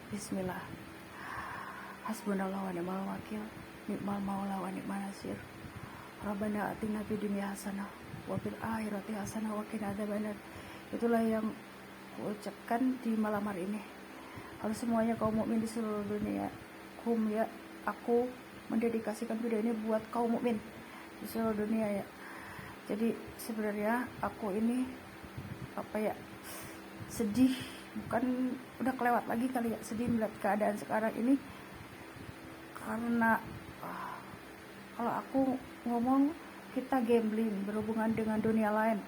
Bismillah. Hasbunallah wa ni'mal wakil, ni'mal maula wa ni'mal nasir. Rabbana atina fid dunya hasanah wa fil akhirati hasanah wa qina adzabannar. Itulah yang kuucapkan di malam hari ini. Kalau semuanya kaum mukmin di seluruh dunia, aku mendedikasikan video ini buat kaum mukmin di seluruh dunia ya. Jadi sebenarnya aku ini sedih, bukan udah kelewat lagi kali ya, sedih melihat keadaan sekarang ini karena kalau aku ngomong kita gambling berhubungan dengan dunia lain,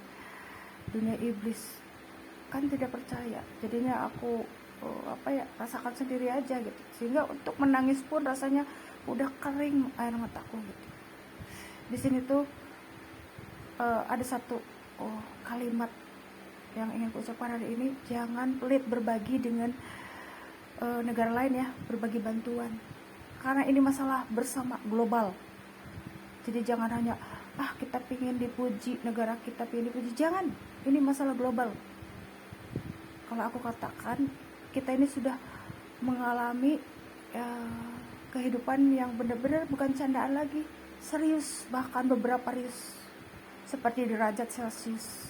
dunia iblis, kan tidak percaya. Jadinya aku rasakan sendiri aja gitu, sehingga untuk menangis pun rasanya udah kering air mataku gitu. Di sini tuh ada satu kalimat yang ingin kuucapkan hari ini. Jangan pelit berbagi dengan negara lain ya, berbagi bantuan, karena ini masalah bersama global. Jadi jangan hanya kita pingin dipuji, negara kita pingin dipuji, jangan, ini masalah global. Kalau aku katakan, kita ini sudah mengalami kehidupan yang benar-benar bukan candaan lagi, serius, bahkan beberapa rius, seperti derajat Celcius.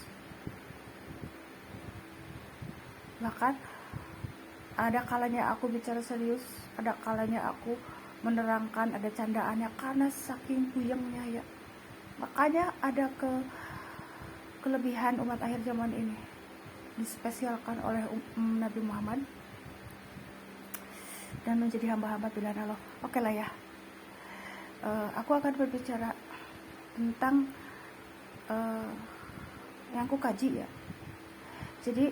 Bahkan ada kalanya aku bicara serius, ada kalanya aku menerangkan, ada candaannya karena saking puyengnya ya. Makanya ada kelebihan umat akhir zaman ini dispesialkan oleh Nabi Muhammad dan menjadi hamba-hamba pilihan Allah. Oke lah ya, aku akan berbicara tentang yang aku kaji ya. Jadi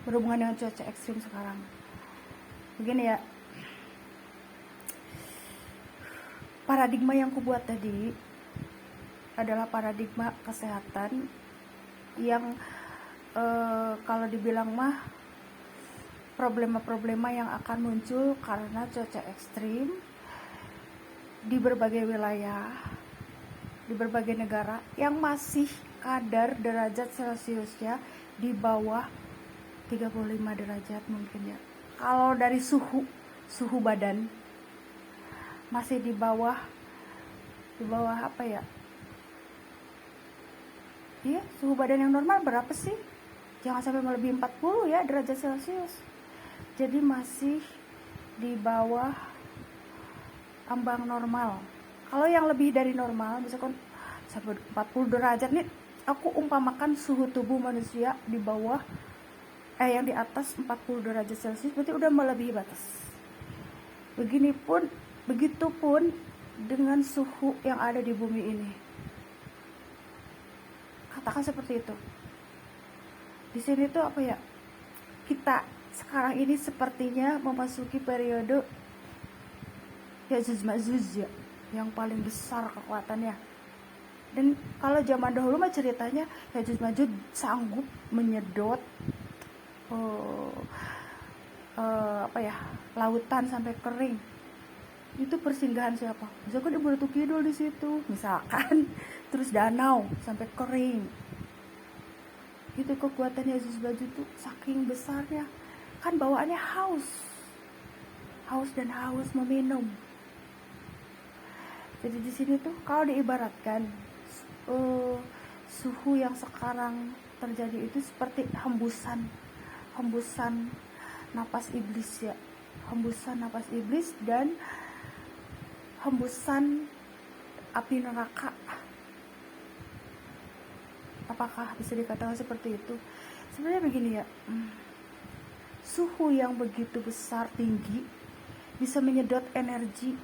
berhubungan dengan cuaca ekstrim sekarang begini ya. Paradigma yang kubuat tadi adalah paradigma kesehatan yang kalau dibilang mah problema-problema yang akan muncul karena cuaca ekstrim di berbagai wilayah, di berbagai negara yang masih kadar derajat Celciusnya di bawah 35 derajat mungkin ya. Kalau dari suhu badan masih di bawah suhu badan yang normal berapa sih? Jangan sampai melebihi 40 ya derajat Celcius. Jadi masih di bawah ambang normal. Kalau yang lebih dari normal, misalkan sampai 40 derajat nih, aku umpamakan suhu tubuh manusia di bawah yang di atas 40 derajat Celcius berarti udah melebihi batas. Begitupun dengan suhu yang ada di bumi ini. Katakan seperti itu. Di sini tuh kita sekarang ini sepertinya memasuki periode Ya'juj Ma'juj ya, yang paling besar kekuatannya. Dan kalau zaman dahulu mah ceritanya Ya'juj Ma'juj sanggup menyedot lautan sampai kering. Itu persinggahan siapa? Misalkan Ibu Ratu Kidul di situ, misalkan, terus danau sampai kering. Itu kekuatannya Ya'juj Ma'juj itu saking besarnya. Kan bawaannya haus dan haus meminum. Jadi di sini tuh kalau diibaratkan suhu yang sekarang terjadi itu seperti hembusan napas iblis ya, hembusan napas iblis dan hembusan api neraka. Apakah bisa dikatakan seperti itu? Sebenarnya begini ya, suhu yang begitu besar, tinggi, bisa menyedot energi,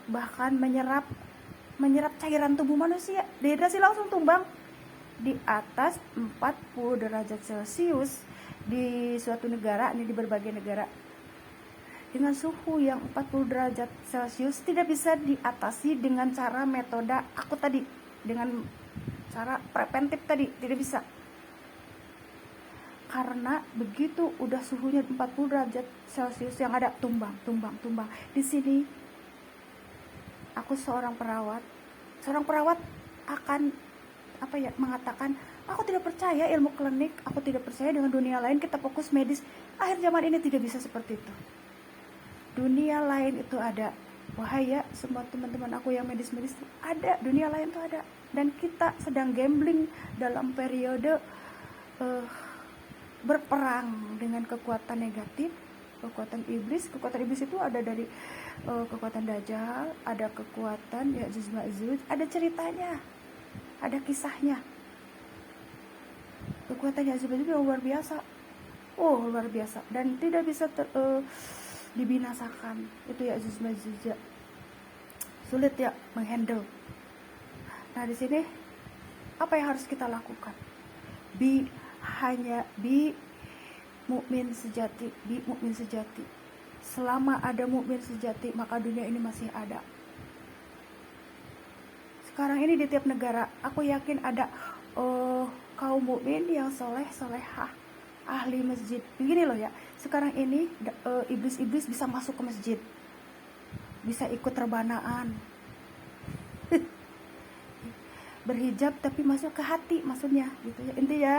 bahkan menyerap cairan tubuh manusia. Dehidrasi langsung tumbang. Di atas 40 derajat Celcius di suatu negara, ini di berbagai negara, dengan suhu yang 40 derajat Celcius tidak bisa diatasi dengan cara metode aku tadi, dengan cara preventif tadi, tidak bisa. Karena begitu udah suhunya 40 derajat Celcius yang ada tumbang. Di sini aku seorang perawat akan mengatakan Aku tidak percaya ilmu klinik, aku tidak percaya dengan dunia lain kita fokus medis. Akhir zaman ini tidak bisa seperti itu. Dunia lain itu ada. Wahai ya, semua teman-teman aku yang medis-medis ada, dunia lain itu ada. Dan kita sedang gambling dalam periode berperang dengan kekuatan negatif, kekuatan iblis. Kekuatan iblis itu ada dari kekuatan Dajjal, ada kekuatan Ya'juj Ma'juj, ada ceritanya, ada kisahnya. Kekuatan Ya'juj Ma'juj yang luar biasa, luar biasa, dan tidak bisa dibinasakan. Itu Ya'juj Ma'juj, sulit ya menghandle. Nah di sini apa yang harus kita lakukan? Hanya mukmin sejati, mukmin sejati. Selama ada mukmin sejati, maka dunia ini masih ada. Sekarang ini di tiap negara, aku yakin ada kaum mukmin yang soleh, solehah, ahli masjid. Begini loh ya, sekarang ini iblis-iblis bisa masuk ke masjid, bisa ikut rebanaan, berhijab tapi masuk ke hati, maksudnya gitu ya. Intinya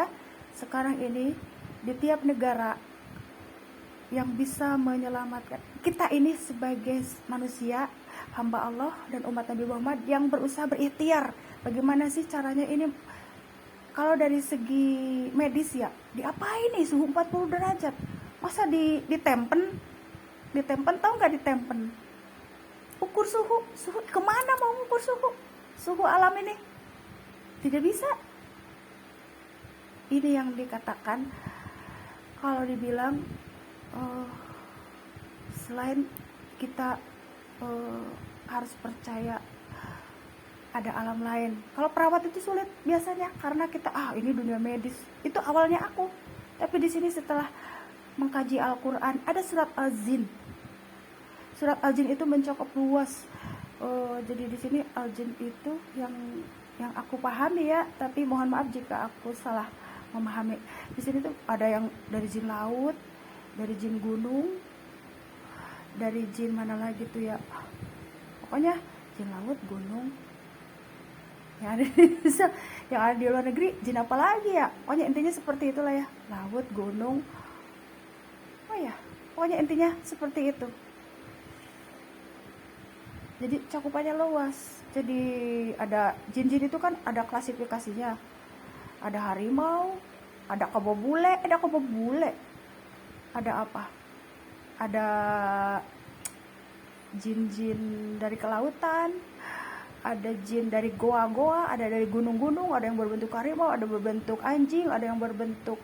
sekarang ini di tiap negara yang bisa menyelamatkan kita ini sebagai manusia, hamba Allah dan umat Nabi Muhammad yang berusaha berikhtiar. Bagaimana sih caranya ini? Kalau dari segi medis ya, diapain nih suhu 40 derajat? Masa ditempen? Ditempen, tahu nggak ditempen? Ukur suhu kemana mau ukur suhu alam ini? Tidak bisa. Ini yang dikatakan kalau dibilang selain kita harus percaya ada alam lain. Kalau perawat itu sulit biasanya karena kita ini dunia medis. Itu awalnya aku. Tapi di sini setelah mengkaji Al-Qur'an, ada surat Al-Jin. Surat Al-Jin itu mencakup luas. Jadi di sini Al-Jin itu yang aku pahami ya, tapi mohon maaf jika aku salah memahami. Di sini tuh ada yang dari jin laut, dari jin gunung, dari jin mana lagi tuh ya. Pokoknya jin laut, gunung. Yang ada di luar negeri jin apa lagi ya? Pokoknya intinya seperti itulah ya. Laut, gunung. Pokoknya intinya seperti itu. Jadi cakupannya luas. Jadi ada jin-jin itu kan ada klasifikasinya. Ada harimau, ada kebo bule. Ada apa? Ada jin-jin dari kelautan, ada jin dari goa-goa, ada dari gunung-gunung, ada yang berbentuk harimau, ada berbentuk anjing, ada yang berbentuk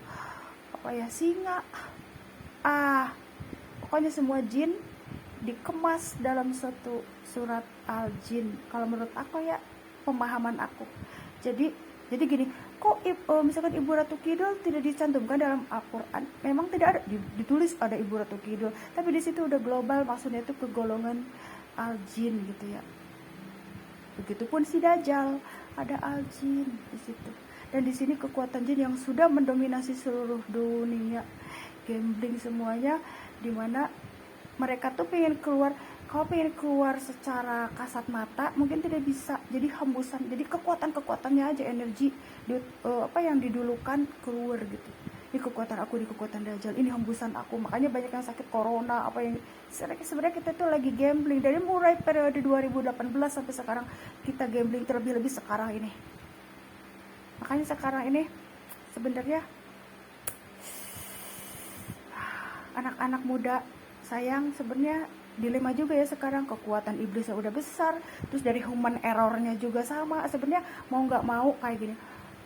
singa. Pokoknya semua jin dikemas dalam satu surat Al-Jin. Kalau menurut aku ya, pemahaman aku. Jadi gini, kok misalkan Ibu Ratu Kidul tidak dicantumkan dalam Al-Quran? Memang tidak ada, ditulis ada Ibu Ratu Kidul, tapi di situ udah global, maksudnya itu kegolongan Al-Jin gitu ya. Begitupun si Dajjal, ada Al-Jin di situ. Dan di sini kekuatan jin yang sudah mendominasi seluruh dunia, gambling semuanya, dimana mereka tuh pengen keluar. Kalau pengen keluar secara kasat mata mungkin tidak bisa, jadi hembusan, jadi kekuatannya aja, energi yang didulukan keluar gitu. Ini kekuatan aku, di kekuatan Dajjal, ini hembusan aku. Makanya banyak yang sakit corona, sebenarnya kita tuh lagi gambling dari mulai periode 2018 sampai sekarang. Kita gambling terlebih-lebih sekarang ini. Makanya sekarang ini sebenarnya anak-anak muda, sayang, sebenarnya dilema juga ya sekarang. Kekuatan iblisnya udah besar, terus dari human errornya juga sama. Sebenarnya mau nggak mau kayak gini,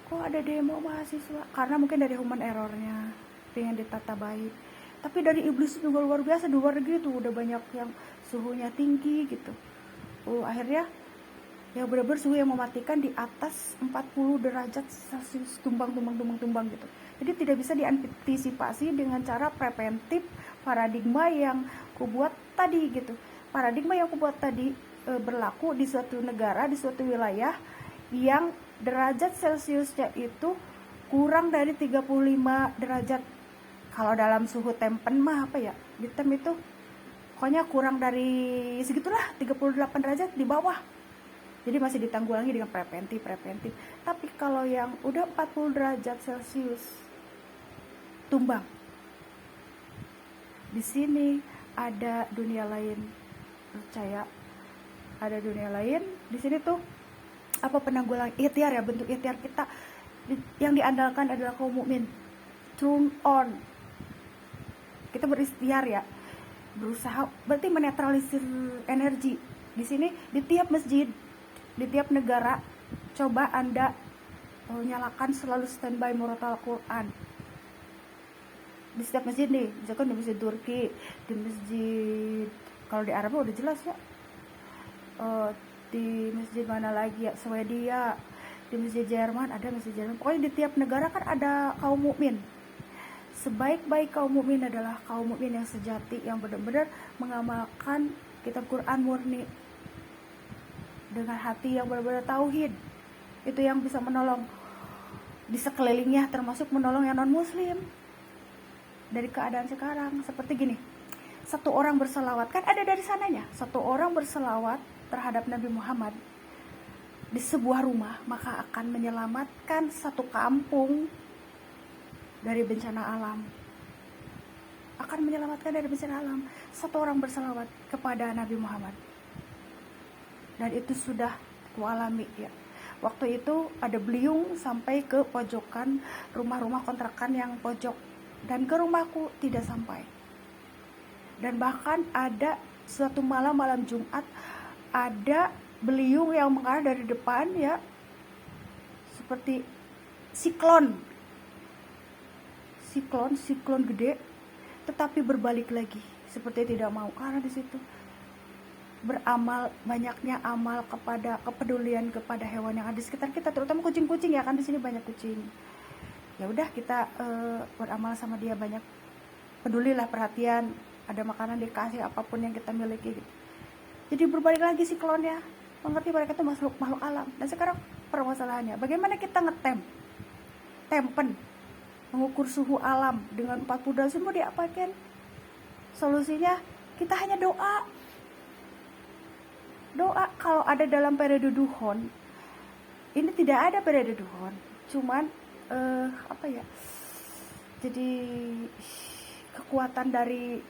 kok ada demo mahasiswa, karena mungkin dari human errornya pengen ditata baik. Tapi dari iblis juga luar biasa. Di luar negeri tuh udah banyak yang suhunya tinggi gitu. Akhirnya ya benar-benar suhu yang mematikan di atas 40 derajat Celcius, tumbang gitu. Jadi tidak bisa diantisipasi dengan cara preventif, paradigma yang kubuat tadi gitu. Paradigma yang kubuat tadi berlaku di suatu negara, di suatu wilayah yang derajat Celciusnya itu kurang dari 35 derajat. Kalau dalam suhu tempen mah di tem itu pokoknya kurang dari segitulah, 38 derajat di bawah. Jadi masih ditanggulangi dengan preventif. Tapi kalau yang udah 40 derajat Celcius tumbang. Di sini ada dunia lain. Percaya ada dunia lain. Di sini tuh apa penanggulangan ikhtiar ya, bentuk ikhtiar kita yang diandalkan adalah kaum mukmin. Turn on. Kita berikhtiar ya. Berusaha berarti menetralisir energi. Di sini di tiap masjid, di tiap negara, coba Anda nyalakan selalu standby murotal Quran. Di setiap masjid nih, misalkan di masjid Turki, di masjid, kalau di Arab udah jelas ya, di masjid mana lagi ya, Swedia, di masjid Jerman, ada masjid Jerman. Pokoknya di tiap negara kan ada kaum mukmin. Sebaik-baik kaum mukmin adalah kaum mukmin yang sejati, yang benar-benar mengamalkan kitab Quran murni dengan hati yang benar-benar tauhid. Itu yang bisa menolong di sekelilingnya, termasuk menolong yang non muslim dari keadaan sekarang. Seperti gini, satu orang berselawat, kan ada dari sananya, satu orang berselawat terhadap Nabi Muhammad di sebuah rumah, maka akan menyelamatkan satu kampung dari bencana alam. Akan menyelamatkan dari bencana alam. Satu orang berselawat kepada Nabi Muhammad. Dan itu sudah kualami ya. Waktu itu ada beliung sampai ke pojokan rumah-rumah kontrakan yang pojok, dan ke rumahku tidak sampai. Dan bahkan ada suatu malam Jumat, ada beliung yang mengarah dari depan ya, seperti siklon gede, tetapi berbalik lagi seperti tidak mau, karena di situ beramal, banyaknya amal kepada kepedulian kepada hewan yang ada di sekitar kita, terutama kucing-kucing ya, kan di sini banyak kucing. Ya udah kita beramal sama dia, banyak pedulilah, perhatian, ada makanan dikasih, apapun yang kita miliki gitu. Jadi berbalik lagi siklonnya, mengerti mereka itu makhluk alam. Dan sekarang permasalahannya, bagaimana kita tempen mengukur suhu alam dengan 40 derajat mau diapakan? Solusinya kita hanya doa. Kalau ada dalam periode duhon, ini tidak ada periode duhon, cuman jadi kekuatan dari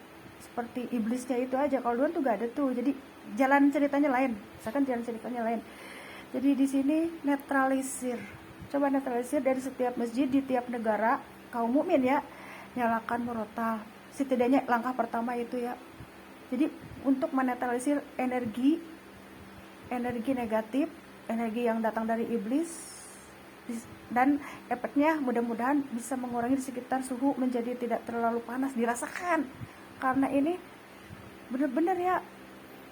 seperti iblisnya itu aja. Kalau duhon tuh gak ada tuh, jadi jalan ceritanya lain. Jadi di sini coba netralisir dari setiap masjid di tiap negara, kaum mukmin ya, nyalakan murotal. Setidaknya langkah pertama itu ya. Jadi untuk menetralisir energi negatif, energi yang datang dari iblis, dan efeknya mudah-mudahan bisa mengurangi di sekitar suhu menjadi tidak terlalu panas dirasakan. Karena ini benar-benar ya,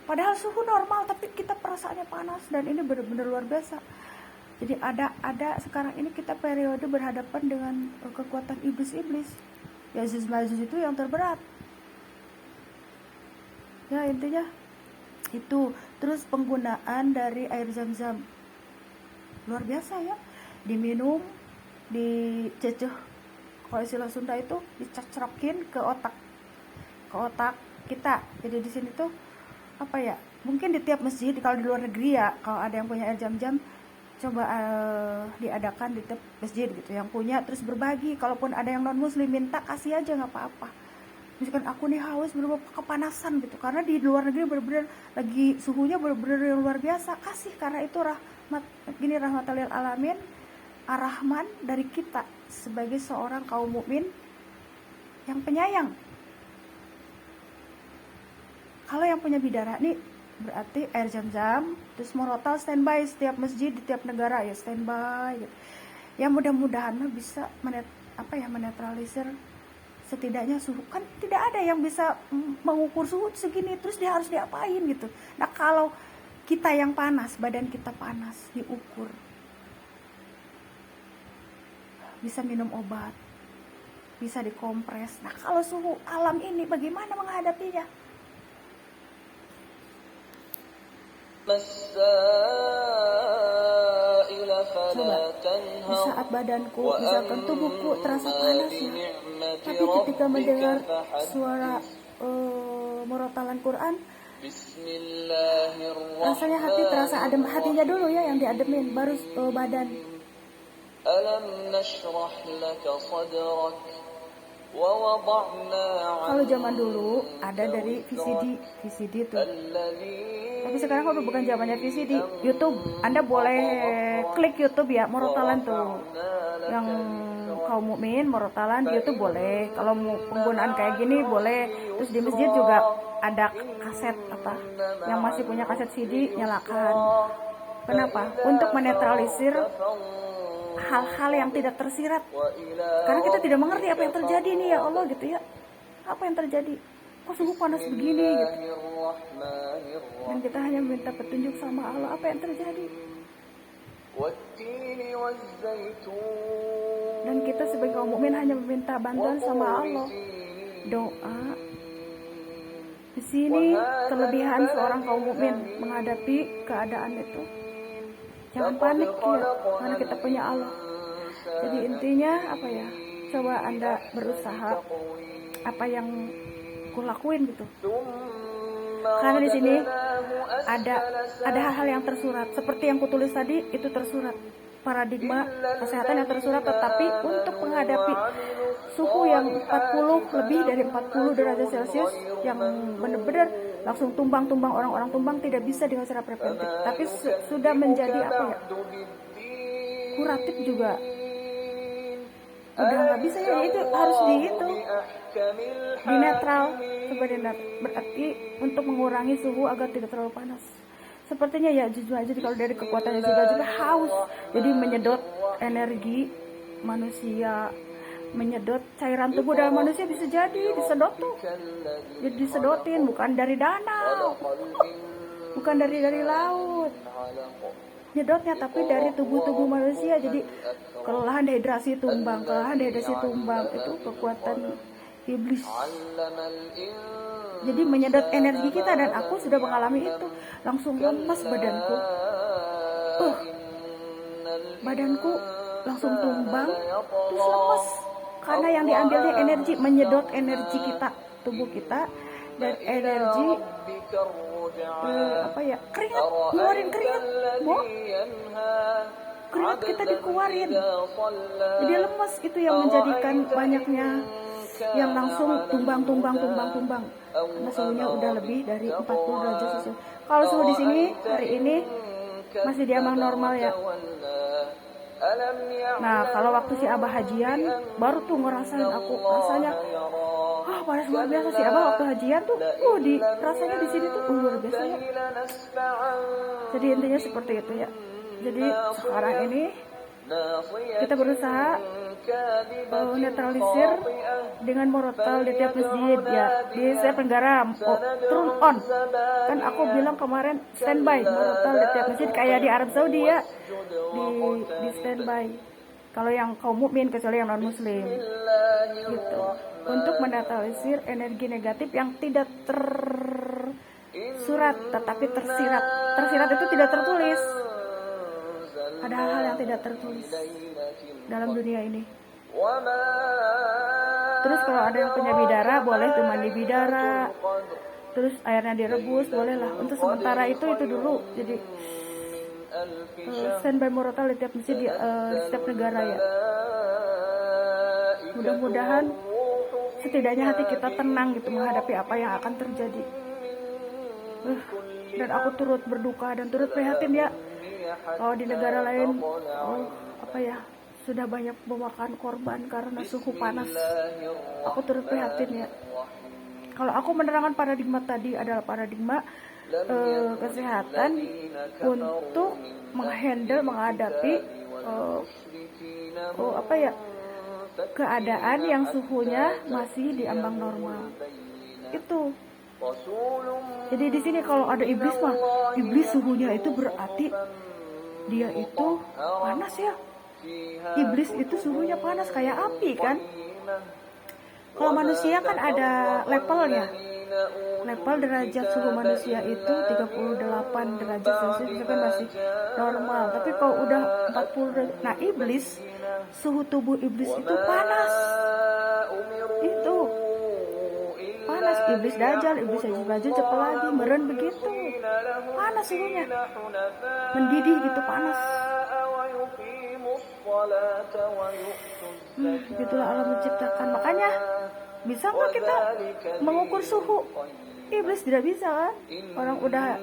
padahal suhu normal tapi kita perasaannya panas, dan ini benar-benar luar biasa. Jadi ada sekarang ini kita periode berhadapan dengan kekuatan iblis Yajuj Majuj itu yang terberat ya, intinya itu. Terus penggunaan dari air zam-zam luar biasa ya, diminum, diceceh, kalau istilah Sunda itu dicecrokin ke otak kita. Jadi di sini tuh mungkin di tiap masjid, kalau di luar negeri ya, kalau ada yang punya air zam-zam, coba diadakan di tiap masjid gitu yang punya, terus berbagi. Kalaupun ada yang non muslim, minta kasih aja, nggak apa-apa. Misalkan aku nih haus, bener-bener kepanasan gitu, karena di luar negeri bener-bener lagi suhunya bener-bener yang luar biasa, kasih, karena itu rahmatal lil alamin, ar-Rahman dari kita sebagai seorang kaum mukmin yang penyayang. Kalau yang punya bidara nih, berarti air zam-zam, terus murotal standby setiap masjid di tiap negara ya, standby gitu. Ya mudah-mudahan bisa menetralisir setidaknya suhu. Kan tidak ada yang bisa mengukur suhu segini terus dia harus diapain gitu. Nah kalau kita yang panas, badan kita panas, diukur, bisa minum obat, bisa dikompres. Nah kalau suhu alam ini bagaimana menghadapinya? Coba, di saat badanku, misalkan tubuhku terasa panas ya, tapi ketika mendengar suara murotalan Quran, Rasanya hati terasa adem, hatinya dulu ya yang diademin, baru badan. Kalau zaman dulu ada dari VCD tuh. Tapi sekarang udah bukan zamannya VCD. YouTube, Anda boleh klik YouTube ya, Morotalan tuh. Yang kaum mukmin Morotalan di YouTube boleh. Kalau mau penggunaan kayak gini boleh. Terus di masjid juga ada kaset apa? Yang masih punya kaset CD nyalakan. Kenapa? Untuk menetralisir hal-hal yang tidak tersirat, karena kita tidak mengerti apa yang terjadi nih ya Allah gitu ya, apa yang terjadi, kok suhu panas begini gitu, dan kita hanya minta petunjuk sama Allah apa yang terjadi. Dan kita sebagai kaum mukmin hanya meminta bantuan sama Allah, doa. Di sini kelebihan seorang kaum mukmin menghadapi keadaan itu. Jangan panik ya, karena kita punya Allah. Jadi intinya apa ya? Coba Anda berusaha apa yang kulakuin gitu. Karena di sini ada hal-hal yang tersurat. Seperti yang kutulis tadi itu tersurat. Paradigma kesehatan yang tersurat, tetapi untuk menghadapi suhu yang 40 lebih dari 40 derajat Celcius yang benar-benar langsung tumbang orang-orang tumbang tidak bisa dengan cara preventif, tapi sudah menjadi apa ya, kuratif juga udah nggak bisa ya, itu harus di netral sebenarnya, berarti untuk mengurangi suhu agar tidak terlalu panas. Sepertinya ya jadi kalau dari kekuatannya juga haus, jadi menyedot energi manusia, menyedot cairan tubuh dalam manusia, bisa jadi disedot tuh, jadi disedotin, bukan dari danau, bukan dari laut nyedotnya, tapi dari tubuh manusia. Jadi kelelahan dehidrasi tumbang, itu kekuatan iblis. Jadi menyedot energi kita, dan aku sudah mengalami itu, langsung lemas badanku, badanku langsung tumbang, terus lemas, karena yang diambilnya energi, menyedot energi kita, tubuh kita, dan energi keringat, ngeluarin keringat, keringat kita dikeluarin, jadi lemas. Itu yang menjadikan banyaknya yang langsung tumbang, karena suhunya udah lebih dari 40 derajat Celcius. Kalau suhu di sini hari ini masih diambang normal ya. Nah, kalau waktu si Abah hajian, baru tuh ngerasain aku, rasanya panas luar biasa. Si Abah waktu hajian tuh, rasanya di sini tuh luar biasa ya. Jadi intinya seperti itu ya. Jadi sekarang ini kita berusaha netralisir dengan morotal di tiap masjid ya. Di Asia Tenggara turn on, kan aku bilang kemarin standby morotal di tiap masjid, kayak di Arab Saudi ya, di standby. Kalau yang kaum mukmin, kecuali yang non muslim gitu, untuk menetralisir energi negatif yang tidak tersurat tetapi tersirat. Tersirat itu tidak tertulis. Ada hal-hal yang tidak tertulis dalam dunia ini. Terus kalau ada yang punya bidara, boleh tuh mandi bidara, terus airnya direbus, boleh lah. Untuk sementara itu dulu. Jadi standby morotal di tiap masjid di setiap negara ya. Mudah-mudahan setidaknya hati kita tenang gitu menghadapi apa yang akan terjadi. Dan aku turut berduka dan turut prihatin ya. Kalau di negara lain sudah banyak memakan korban karena suhu panas. Aku turut prihatin ya. Kalau aku menerangkan paradigma tadi adalah paradigma kesehatan untuk menghadapi keadaan yang suhunya masih di ambang normal. Itu. Jadi di sini kalau ada iblis suhunya itu berarti dia itu panas ya. Iblis itu suhunya panas kayak api kan. Kalau manusia kan ada levelnya. Level derajat suhu manusia itu 38 derajat Celcius itu kan masih normal. Tapi kalau udah 40 derajat, nah iblis, suhu tubuh iblis itu panas. Itu panas. iblis dajjal, iblis Ya'juj apalagi meren begitu. Panas suhunya, mendidih gitu, panas. Begitulah Allah menciptakan. Makanya bisa nggak kita mengukur suhu? Iblis tidak bisa kan? Orang udah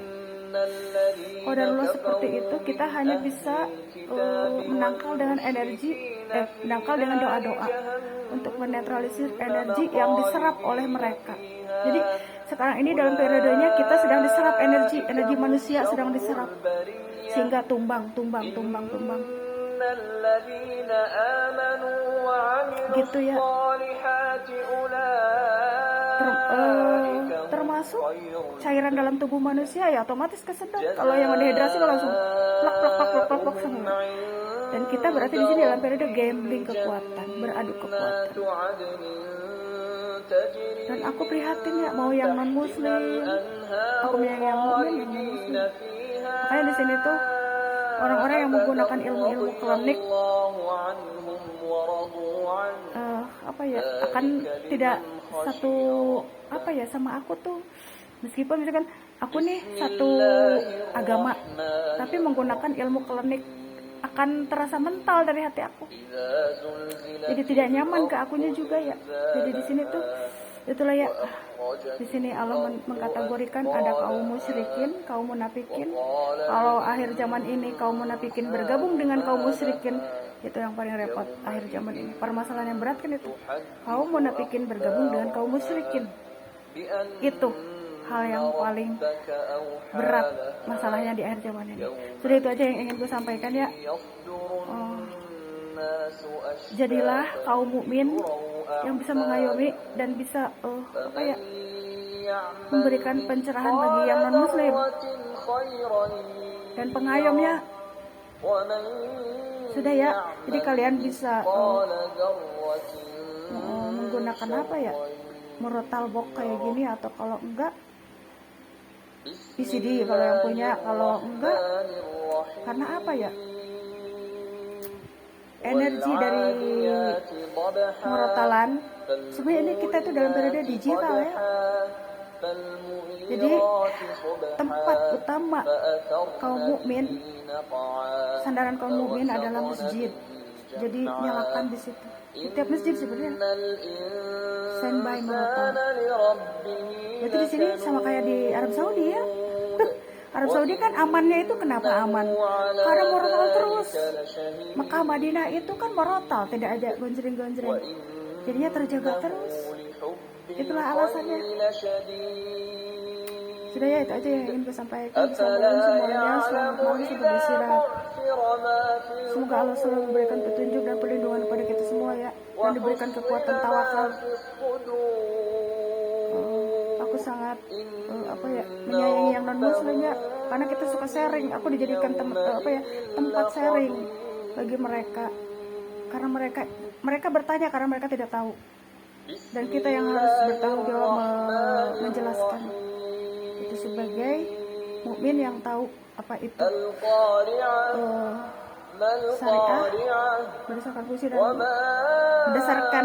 seperti itu, kita hanya bisa menangkal dengan menangkal dengan doa-doa untuk menetralisir energi yang diserap oleh mereka. Jadi sekarang ini dalam periodenya kita sedang diserap energi manusia sedang diserap sehingga tumbang. Gitu ya. Termasuk cairan dalam tubuh manusia ya otomatis kesedot. Kalau yang dehidrasi langsung plak semua. Dan kita berarti di sini dalam periode gambling kekuatan, beradu kekuatan. Dan aku prihatin ya, mau yang non muslim, aku yang mukmin, yang non muslim. Makanya di sini tuh orang-orang yang menggunakan ilmu-ilmu klinik akan tidak satu sama aku tuh, meskipun misalkan aku nih satu agama tapi menggunakan ilmu klinik akan terasa mental dari hati aku, jadi tidak nyaman ke akunya juga ya. Jadi di sini tuh itulah ya, di sini Allah mengkategorikan ada kaum musyrikin, kaum munafikin. Kalau akhir zaman ini kaum munafikin bergabung dengan kaum musyrikin, itu yang paling repot akhir zaman ini. Permasalahan yang berat kan itu, kaum munafikin bergabung dengan kaum musyrikin. Itu hal yang paling berat masalahnya di akhir zaman ini. Sudah itu aja yang ingin gue sampaikan ya. Jadilah kaum mukmin yang bisa mengayomi dan bisa memberikan pencerahan bagi yang non muslim, dan pengayomnya sudah ya. Jadi kalian bisa menggunakan murotal box kayak gini, atau kalau enggak PCD kalau yang punya, kalau enggak karena energi dari murotalan. Sebenarnya ini kita itu dalam periode digital ya. Jadi tempat utama kaum mukmin, sandaran kaum mukmin adalah masjid. Jadi nyalakan di situ. Di tiap masjid sebenarnya standby murotal. Berarti di sini sama kayak di Arab Saudi ya. Arab Saudi kan amannya itu kenapa aman? Karena murotal terus. Mekah Madinah itu kan murotal, tidak ada gonjreng-gonjreng. Jadinya terjaga terus. Itulah alasannya. Sudah ya, itu aja yang ingin gue sampaikan. Assalamualaikum semuanya. Selamat malam, selamat beristirahat. Semoga Allah selalu memberikan petunjuk dan perlindungan kepada kita semua ya, dan diberikan kekuatan tawakal. Aku sangat menyayangi yang non muslim ya, karena kita suka sharing. Aku dijadikan tempat sharing bagi mereka, karena mereka bertanya karena mereka tidak tahu, dan kita yang harus bertanggung jawab menjelaskan itu sebagai mukmin yang tahu apa itu syariah berdasarkan fungsi dan berdasarkan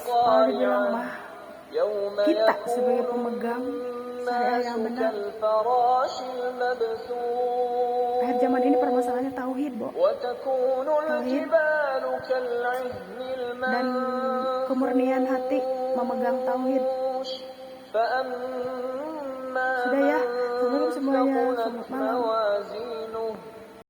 kalau dibilang mah kita sebagai pemegang syariah yang benar. Akhir zaman ini permasalahannya tauhid, tauhid dan kemurnian hati memegang tauhid. Sudah ya, sebelum semuanya, selamat malam.